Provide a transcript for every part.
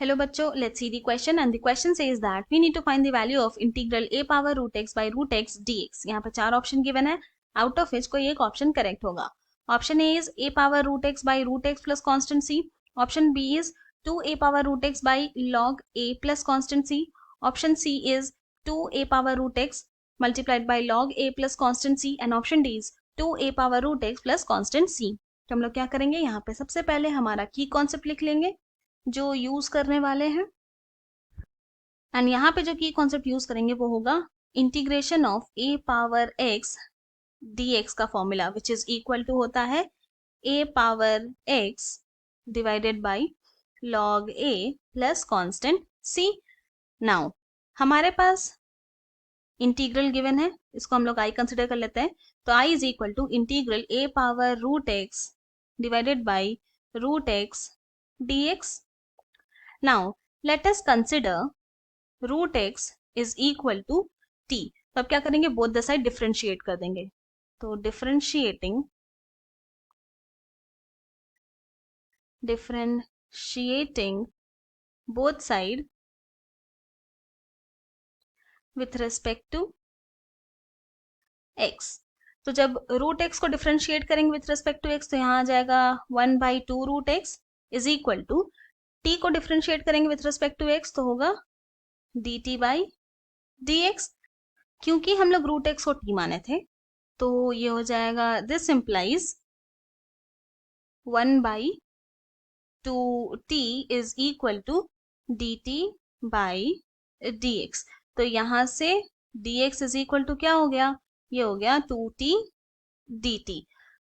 Hello बच्चों, let's see the question and the question says that we need to find the value of integral a power root x by root x dx. यहाँ पर चार option given है, out of which कोई एक option correct होगा. Option A is a power root x by root x plus constant c. Option B is 2a power root x by log a plus constant c. Option C is 2a power root x multiplied by log a plus constant c and option D is 2a power root x plus constant c. तो हम लोग क्या करेंगे, यहाँ पे सबसे पहले हमारा की कॉन्सेप्ट लिख लेंगे जो यूज करने वाले हैं. एंड यहाँ पे जो की कॉन्सेप्ट यूज करेंगे वो होगा integration of a power x dx का formula which is equal to होता है a power x divided by log a plus constant c. Now हमारे पास इंटीग्रल गिवन है, इसको हम लोग i कंसिडर कर लेते हैं. तो i is equal to integral a power root x divided by root x dx. Now let us consider root x is equal to t. तो अब क्या करेंगे, बोथ द साइड डिफरेंशिएट कर देंगे. तो differentiating both side with respect to x. तो जब root x को डिफरेंशिएट करेंगे विथ रेस्पेक्ट टू x तो यहाँ आ जाएगा 1/2 root x is equal to t को डिफरेंशिएट करेंगे विथ रिस्पेक्ट टू x तो होगा dt बाई dx. क्योंकि हम लोग रूट x को t माने थे तो ये हो जाएगा this implies 1/2 t is equal to dt by dx. तो यहाँ से dx इज इक्वल टू क्या हो गया, ये हो गया 2t dt.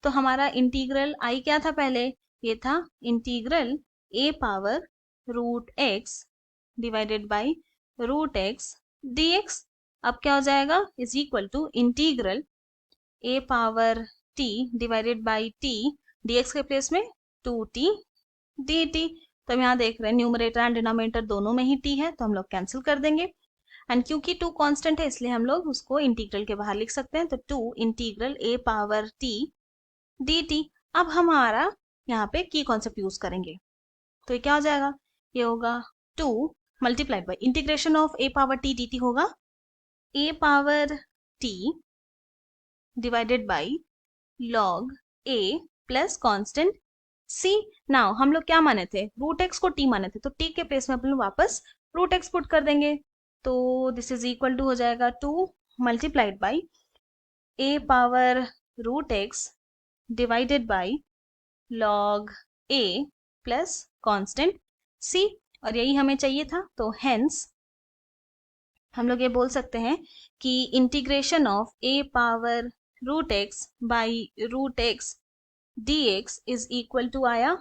तो हमारा इंटीग्रल i क्या था पहले, ये था integral a power root x divided by root x dx. अब क्या हो जाएगा, is equal to integral a power t divided by t dx के प्लेस में 2t dt. तो हम यहाँ देख रहे हैं न्यूमरेटर एंड डिनोमिनेटर दोनों में ही t है तो हम लोग कैंसिल कर देंगे. एंड क्योंकि 2 कांस्टेंट है इसलिए हम लोग उसको इंटीग्रल के बाहर लिख सकते हैं. तो 2 integral a power t dt. अब हमारा यहाँ पे की कॉन्सेप्ट यूज करेंगे तो ये क्या हो जाएगा, ये होगा 2 multiplied by integration of a power t dt होगा a power t divided by log a plus constant c. Now हम लोग क्या माने थे, रूट x को t माने थे तो t के प्लेस में अपन लोग वापस रूट x पुट कर देंगे. तो दिस इज इक्वल टू हो जाएगा 2 multiplied by a power root x divided by log a plus constant c. और यही हमें चाहिए था. तो हेंस हम लोग ये बोल सकते हैं कि integration of a power root x by root x dx is equal to आया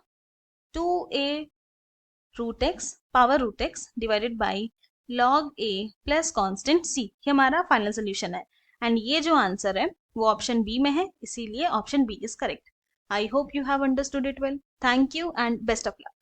2a root x power root x divided by log a plus constant c. ये हमारा फाइनल सोल्यूशन है एंड ये जो आंसर है वो ऑप्शन बी में है, इसीलिए option B is correct. I hope you have understood it well. Thank you and best of luck.